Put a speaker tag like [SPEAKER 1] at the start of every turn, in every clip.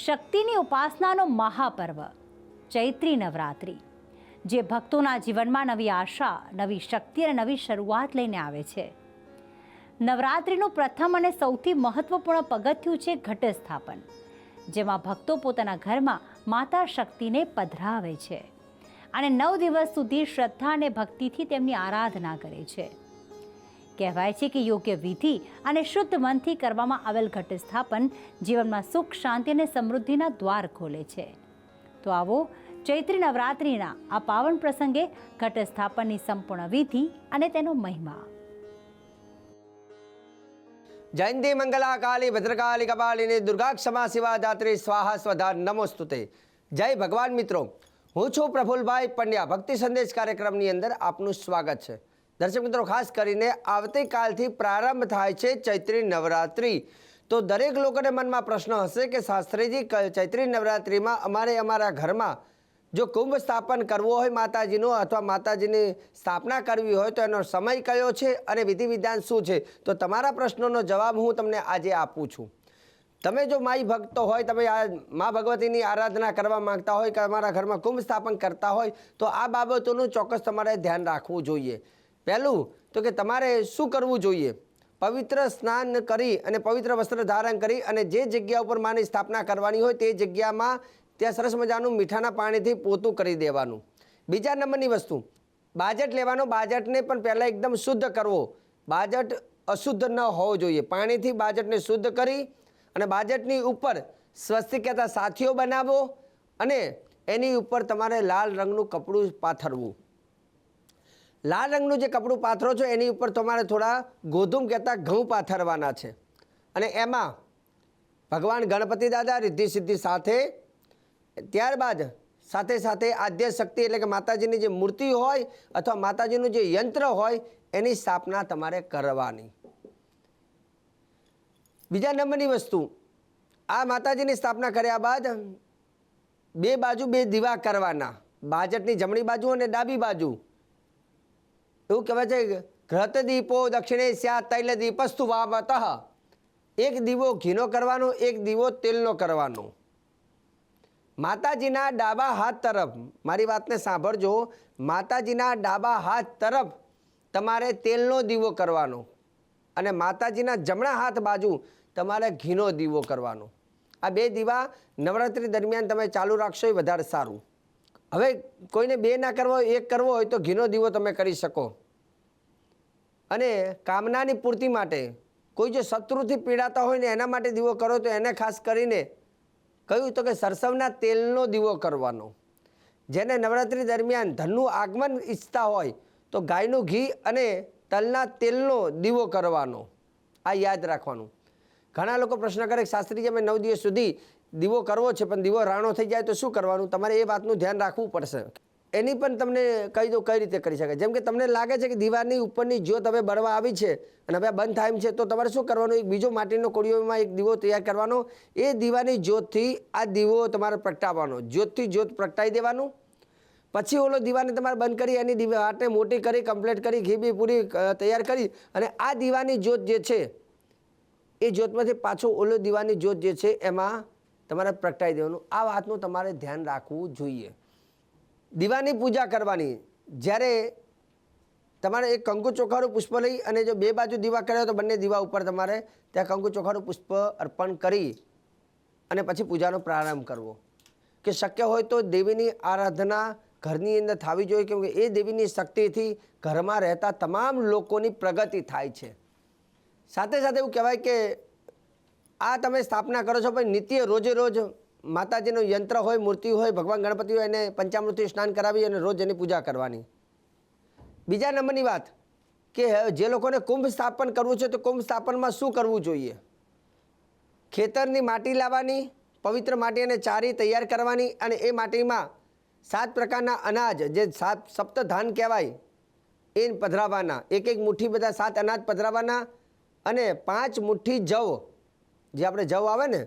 [SPEAKER 1] શક્તિની ઉપાસનાનો મહાપર્વ ચૈત્રી નવરાત્રિ, જે ભક્તોના જીવનમાં નવી આશા, નવી શક્તિ અને નવી શરૂઆત લઈને આવે છે. નવરાત્રિનું પ્રથમ અને સૌથી મહત્વપૂર્ણ પગથિયું છે ઘટ સ્થાપન, જેમાં ભક્તો પોતાના ઘરમાં માતા શક્તિને પધરાવે છે અને 9 દિવસ સુધી શ્રદ્ધા અને ભક્તિથી તેમની આરાધના કરે છે. કહેવાય છે કે યોગ્ય વિધિ અને શુદ્ધ મનથી કરવામાં આવેલ ઘટ સ્થાપન જીવનમાં સુખ, શાંતિ અને સમૃદ્ધિના દ્વાર ખોલે છે. તો આવો ચૈત્રી નવરાત્રિના આ પાવન પ્રસંગે ઘટ સ્થાપનની સંપૂર્ણ વિધિ અને તેનો મહિમા.
[SPEAKER 2] જયંતી મંગલા કાલી ભદ્રકાલી કપાલિની દુર્ગા ક્ષમા શિવા દાત્રી સ્વાહા સ્વધા નમોસ્તુતે. જય ભગવાન મિત્રો, હું છું પ્રફુલભાઈ પંડ્યા. ભક્તિ સંદેશ કાર્યક્રમની અંદર આપનું સ્વાગત છે. દર્શક મિત્રો, ખાસ કરીને આવતીકાલથી પ્રારંભ થાય છે ચૈત્રી નવરાત્રિ. તો દરેક લોકોને મનમાં પ્રશ્ન હશે કે શાસ્ત્રીજી, ચૈત્રી નવરાત્રિમાં અમારે અમારા ઘરમાં જો કુંભ સ્થાપન કરવો હોય માતાજીનો, અથવા માતાજીની સ્થાપના કરવી હોય તો એનો સમય કયો છે અને વિધિ વિધાન શું છે? તો તમારા પ્રશ્નોનો જવાબ હું તમને આજે આપું છું. તમે જો માઈ ભક્તો હોય, તમે આ મા ભગવતીની આરાધના કરવા માંગતા હોય કે અમારા ઘરમાં કુંભ સ્થાપન કરતા હોય, તો આ બાબતોનું ચોક્કસ તમારે ધ્યાન રાખવું જોઈએ. પહેલું તો કે તમારે શું કરવું જોઈએ? પવિત્ર સ્નાન કરી અને પવિત્ર વસ્ત્ર ધારણ કરી અને જે જગ્યા ઉપર માની સ્થાપના કરવાની હોય તે જગ્યામાં ત્યાં સરસ મજાનું મીઠાના પાણીથી પોતું કરી દેવાનું. બીજા નંબરની વસ્તુ, બાજટ લેવાનો. બાજટને પણ પહેલાં એકદમ શુદ્ધ કરવો. બાજટ અશુદ્ધ ન હોવો જોઈએ. પાણીથી બાજટને શુદ્ધ કરી અને બાજટની ઉપર સ્વસ્તિક કહેતા સાથીઓ બનાવો અને એની ઉપર તમારે લાલ રંગનું કપડું પાથરવું. લાલ રંગનું જે કપડું પાથરો છો એની ઉપર તમારે થોડા ગોધુમ કહેતા ઘઉં પાથરવાના છે અને એમાં ભગવાન ગણપતિ દાદા રિદ્ધિ સિદ્ધિ સાથે, ત્યારબાદ સાથે સાથે આદ્ય શક્તિ એટલે કે માતાજીની જે મૂર્તિ હોય અથવા માતાજીનું જે યંત્ર હોય એની સ્થાપના તમારે કરવાની. બીજા નંબરની વસ્તુ, આ માતાજીની સ્થાપના કર્યા બાદ બે બાજુ 2 દીવા કરવાના. બાજટની જમણી બાજુ અને ડાબી બાજુ. એવું કહેવાય છે ઘૃત દીપો દક્ષિણે સ્યા તૈલ દીપસ્તુ વાવતઃ. એક દીવો ઘીનો કરવાનો, એક દીવો તેલનો કરવાનો. માતાજીના ડાબા હાથ તરફ, મારી વાતને સાંભળજો, માતાજીના ડાબા હાથ તરફ તમારે તેલનો દીવો કરવાનો અને માતાજીના જમણા હાથ બાજુ તમારે ઘીનો દીવો કરવાનો. આ 2 દીવા નવરાત્રિ દરમિયાન તમે ચાલુ રાખશો એ વધારે સારું. હવે કોઈને 2 ના કરવો હોય, 1 કરવો હોય તો ઘીનો દીવો તમે કરી શકો. અને કામનાની પૂર્તિ માટે કોઈ જો શત્રુથી પીડાતા હોય ને એના માટે દીવો કરો તો એને ખાસ કરીને કહ્યું તો કે સરસવના તેલનો દીવો કરવાનો. જેને નવરાત્રિ દરમિયાન ધનનું આગમન ઈચ્છતા હોય તો ગાયનું ઘી અને તલના તેલનો દીવો કરવાનો. આ યાદ રાખવાનું. ઘણા લોકો પ્રશ્ન કરે, શાસ્ત્રીજી અમે 9 દિવસ સુધી દીવો કરવો છે પણ દીવો રાણો થઈ જાય તો શું કરવાનું? તમારે એ વાતનું ધ્યાન રાખવું પડશે. એની પણ તમને કહી દઉં કઈ રીતે કરી શકાય. જેમ કે તમને લાગે છે કે દીવાની ઉપરની જ્યોત હવે બળવા આવી છે અને હવે બંધ થાય છે, તો તમારે શું કરવાનું? એક બીજો માટીનો કોળીઓમાં એક દીવો તૈયાર કરવાનો. એ દીવાની જ્યોતથી આ દીવો તમારે પ્રગટાવવાનો. જ્યોતથી જ્યોત પ્રગટાવી દેવાનું. પછી ઓલો દીવાને તમારે બંધ કરી એની વાટને મોટી કરી, કમ્પ્લીટ કરી, ઘી બી પૂરી તૈયાર કરી અને આ દીવાની જ્યોત જે છે એ જ્યોતમાંથી પાછો ઓલો દીવાની જ્યોત જે છે એમાં તમારે પ્રગટાવી દેવાનું. આ વાતનું તમારે ધ્યાન રાખવું જોઈએ. દીવાની પૂજા કરવાની. જ્યારે તમારે એક કંકુ ચોખાનું પુષ્પ લઈ અને જો 2 બાજુ દીવા કર્યા તો બંને દીવા ઉપર તમારે ત્યાં કંકુ ચોખાનું પુષ્પ અર્પણ કરી અને પછી પૂજાનો પ્રારંભ કરવો. કે શક્ય હોય તો દેવીની આરાધના ઘરની અંદર થવી જોઈએ, કેમ કે એ દેવીની શક્તિથી ઘરમાં રહેતા તમામ લોકોની પ્રગતિ થાય છે. સાથે સાથે એવું કહેવાય કે આ તમે સ્થાપના કરો છો પણ નિત્ય રોજે રોજ માતાજીનું યંત્ર હોય, મૂર્તિ હોય, ભગવાન ગણપતિ હોય, એને પંચામૃતથી સ્નાન કરાવી અને રોજ એની પૂજા કરવાની. બીજા નંબરની વાત કે જે લોકોને કુંભ સ્થાપન કરવું છે તો કુંભ સ્થાપનમાં શું કરવું જોઈએ? ખેતરની માટી લાવવાની, પવિત્ર માટી અને ચારી તૈયાર કરવાની અને એ માટીમાં 7 પ્રકારના અનાજ, જે 7 સપ્તધાન કહેવાય, એ પધરાવવાના. એક મુઠ્ઠી બધા 7 અનાજ પધરાવવાના અને 5 મુઠ્ઠી જવ, જે આપણે જવ આવે ને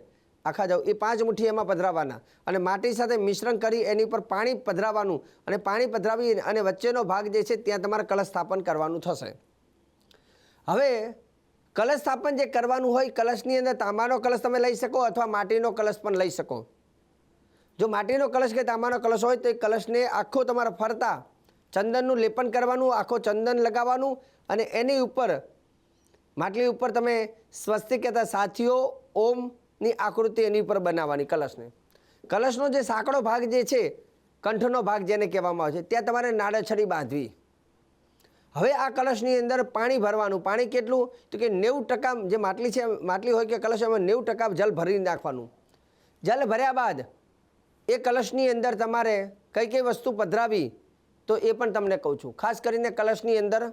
[SPEAKER 2] આખા જવ, એ 5 મુઠ્ઠી એમાં પધરાવવાના અને માટી સાથે મિશ્રણ કરી એની ઉપર પાણી પધરાવવાનું અને પાણી પધરાવી અને વચ્ચેનો ભાગ જે છે ત્યાં તમારે કળશ સ્થાપન કરવાનું થશે. હવે કલશ સ્થાપન જે કરવાનું હોય, કલશની અંદર તાંબાનો કલશ તમે લઈ શકો અથવા માટીનો કલશ પણ લઈ શકો. જો માટીનો કલશ કે તાંબાનો કલશ હોય તો એ કલશને આખો તમારે ફરતા ચંદનનું લેપન કરવાનું, આખો ચંદન લગાવવાનું અને એની ઉપર માટલી ઉપર તમે સ્વસ્તિક કહેતા સાથીઓ ઓમની આકૃતિ એની ઉપર બનાવવાની કલશને. કલશનો જે સાંકડો ભાગ જે છે, કંઠનો ભાગ જેને કહેવામાં આવે છે, ત્યાં તમારે નાળછડી બાંધવી. હવે આ કલશની અંદર પાણી ભરવાનું. પાણી કેટલું? તો કે 90% જે માટલી છે, માટલી હોય કે કલશ, એમાં 90% જલ ભરી નાખવાનું. જલ ભર્યા બાદ એ કલશની અંદર તમારે કઈ કઈ વસ્તુ પધરાવી તો એ પણ તમને કહું છું. ખાસ કરીને કલશની અંદર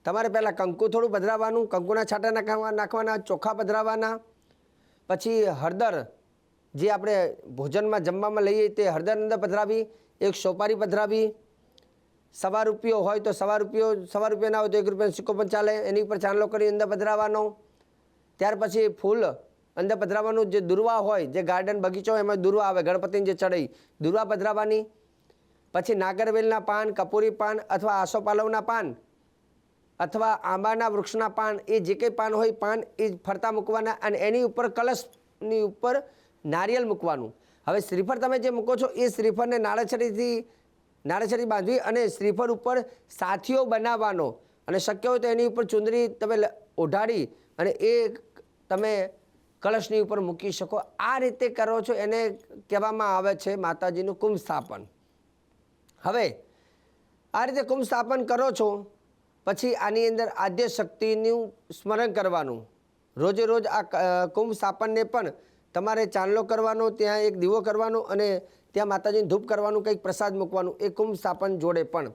[SPEAKER 2] તમારે પહેલાં કંકુ થોડું પધરાવવાનું, કંકુના છાંટા નાખવાના, ચોખા પધરાવવાના, પછી હળદર જે આપણે ભોજનમાં જમવામાં લઈએ તે હળદર અંદર પધરાવી, એક સોપારી પધરાવી, ₹1 હોય તો ₹1 ના હોય તો ₹1 સિક્કો પણ ચાલે, એની ઉપર ચાંદલો કરી અંદર પધરાવવાનો. ત્યાર પછી ફૂલ અંદર પધરાવવાનું, જે દુર્વા હોય, જે ગાર્ડન બગીચો હોય એમાં દુર્વા આવે, ગણપતિની જે ચડાઈ દુર્વા પધરાવવાની. પછી નાગરવેલના પાન, કપૂરી પાન અથવા આસોપાલવના પાન અથવા આંબાના વૃક્ષના પાન, એ જે કંઈ પાન હોય પાન એ ફરતા મૂકવાના અને એની ઉપર કલશની ઉપર નારિયેલ મૂકવાનું. હવે શ્રીફળ તમે જે મૂકો છો એ શ્રીફળને નાળછડી બાંધવી અને શ્રીફળ ઉપર સાથીઓ બનાવવાનો અને શક્ય હોય તો એની ઉપર ચુંદડી તમે ઓઢાડી અને એ તમે કલશની ઉપર મૂકી શકો. આ રીતે કરો છો એને કહેવામાં આવે છે માતાજીનું કુંભ સ્થાપન. હવે આ રીતે કુંભ સ્થાપન કરો છો પછી આની અંદર આદ્ય શક્તિનું સ્મરણ કરવાનું. રોજે રોજ આ કુંભ સ્થાપનને પણ તમારે ચાંદલો કરવાનો, ત્યાં એક દીવો કરવાનો અને ત્યાં માતાજીને ધૂપ કરવાનું, કંઈક પ્રસાદ મૂકવાનું એ કુંભ સ્થાપન જોડે. પણ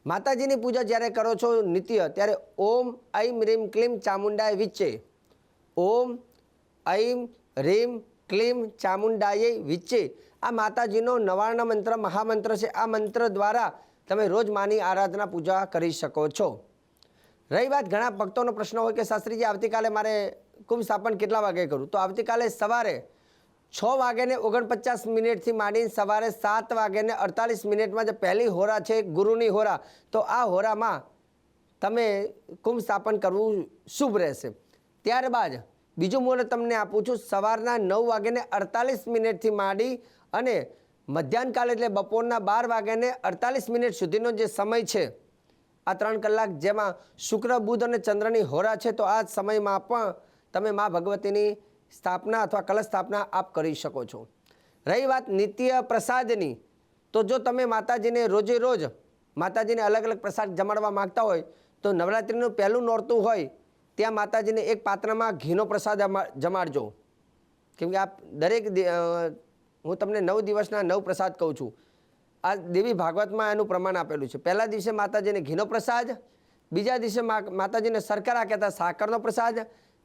[SPEAKER 2] માતાજીની પૂજા જ્યારે કરો છો નિત્ય, ત્યારે ઓમ ઐમ રીમ ક્લીમ ચામુંડાય વિચ્ચે, ઓમ ઐમ રીમ ક્લીમ ચામુંડાય વિચ્ચે, આ માતાજીનો નવાર્ણ મંત્ર, મહામંત્ર છે. આ મંત્ર દ્વારા તમે રોજ માની આરાધના પૂજા કરી શકો છો. રહી વાત ઘણા ભક્તોનો પ્રશ્ન હોય કે શાસ્ત્રીજી આવતીકાલે મારે કુંભ સ્થાપન કેટલા વાગે કરું? તો આવતીકાલે સવારે 6:49 થી માંડીને સવારે 7:48 જે પહેલી હોરા છે ગુરુની હોરા, તો આ હોરામાં તમે કુંભ સ્થાપન કરવું શુભ રહેશે. ત્યારબાદ બીજું મુહૂર્ત તમને આપું છું, સવારના 9:48 થી માંડી અને મધ્યાહનકાળ એટલે બપોરના 12:48 સુધીનો જે સમય છે, આ 3 કલાક જેમાં શુક્ર, બુધ અને ચંદ્રની હોરા છે, તો આ સમયમાં પણ તમે મા ભગવતીની સ્થાપના અથવા કલશ સ્થાપના આપ કરી શકો છો. રહી વાત નિત્ય પ્રસાદની, તો જો તમે માતાજીને રોજે રોજ માતાજીને અલગ અલગ પ્રસાદ જમાડવા માગતા હોય તો નવરાત્રિનું પહેલું નોરતું હોય ત્યાં માતાજીને એક પાત્રમાં ઘીનો પ્રસાદ જમાડજો. કેમ કે આપ દરેક હું તમને 9 દિવસના 9 પ્રસાદ કહું છું. આ દેવી ભાગવતમાં એનું પ્રમાણ આપેલું છે. પહેલા દિવસે માતાજીને ઘીનો પ્રસાદ, બીજા દિવસે માતાજીને શર્કરા કહેતા સાકરનો પ્રસાદ,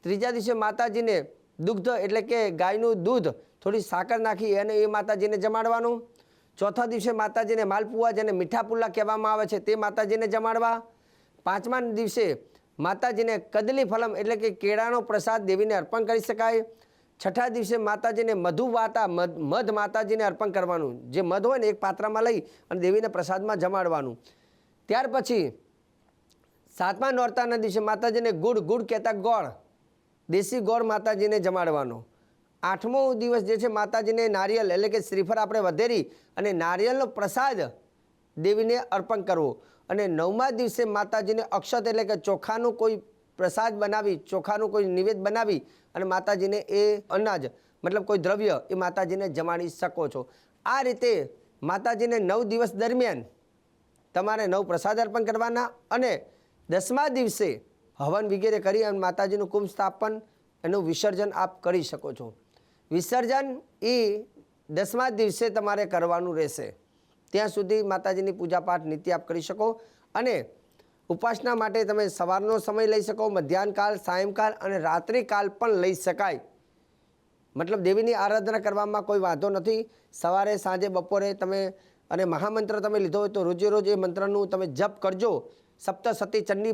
[SPEAKER 2] ત્રીજા દિવસે માતાજીને દુગ્ધ એટલે કે ગાયનું દૂધ થોડી સાકર નાખી અને એ માતાજીને જમાડવાનું. ચોથા દિવસે માતાજીને માલપુઆ, જેને મીઠા પુલ્લા કહેવામાં આવે છે, તે માતાજીને જમાડવા. પાંચમા દિવસે માતાજીને કદલી ફલમ એટલે કે કેળાનો પ્રસાદ દેવીને અર્પણ કરી શકાય. છઠ્ઠા દિવસે માતાજીને મધુવાતા, મધ માતાજીને અર્પણ કરવાનું. જે મધ હોય ને એક પાત્રમાં લઈ અને દેવીને પ્રસાદમાં જમાડવાનું. ત્યાર પછી 7મા નોરતાના દિવસે માતાજીને ગુડ કહેતા ગોળ, દેશી ગોળ માતાજીને જમાડવાનો. 8મો દિવસ જે છે માતાજીને નારિયેલ એટલે કે શ્રીફળ આપણે વધેરી અને નારિયેળનો પ્રસાદ દેવીને અર્પણ કરવો. અને 9મા દિવસે માતાજીને અક્ષત એટલે કે ચોખાનું કોઈ પ્રસાદ બનાવી, ચોખાનું કોઈ નિવેદ બનાવી અને માતાજીને એ અનાજ મતલબ કોઈ દ્રવ્ય એ માતાજીને જમાડી શકો છો. આ રીતે માતાજીને 9 દિવસ દરમિયાન તમારે 9 પ્રસાદ અર્પણ કરવાના અને 10મા દિવસે હવન વગેરે કરી અને માતાજીનું કુંભ સ્થાપન એનું વિસર્જન આપ કરી શકો છો. વિસર્જન એ 10મા દિવસે તમારે કરવાનું રહેશે. ત્યાં સુધી માતાજીની પૂજાપાઠ નિત્ય આપ કરી શકો અને ઉપાસના માટે તમે સવારનો સમય લઈ શકો, મધ્યાહનકાળ, સાયંકાળ અને રાત્રિકાળ પણ લઈ શકાય. મતલબ દેવીની આરાધના કરવામાં કોઈ વાંધો નથી. સવારે, સાંજે, બપોરે તમે અને મહામંત્ર તમે લીધો હોય તો રોજે રોજ એ મંત્રનું તમે જપ કરજો. સપ્તસતી ચંડી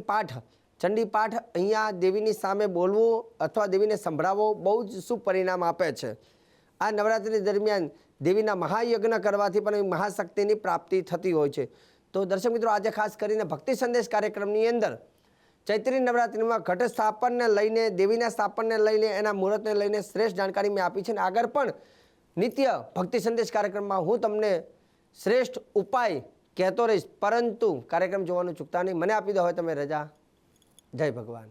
[SPEAKER 2] પાઠ અહીંયા દેવીની સામે બોલવું અથવા દેવીને સંભળાવવો બહુ જ શુભ પરિણામ આપે છે. આ નવરાત્રિ દરમિયાન દેવીના મહાયજ્ઞ કરવાથી પણ મહાશક્તિની પ્રાપ્તિ થતી હોય છે. તો દર્શક મિત્રો, આજે ખાસ કરીને ભક્તિ સંદેશ કાર્યક્રમની અંદર ચૈત્રી નવરાત્રિમાં ઘટ સ્થાપનને લઈને, દેવીના સ્થાપનને લઈને, એના મુહૂર્તને લઈને શ્રેષ્ઠ જાણકારી મેં આપી છે. અને આગળ પણ નિત્ય ભક્તિ સંદેશ કાર્યક્રમમાં હું તમને શ્રેષ્ઠ ઉપાય કહેતો રહીશ. પરંતુ કાર્યક્રમ જોવાનું ચૂકતા નહીં. મને આપી દો હવે તમે રજા. જય ભગવાન.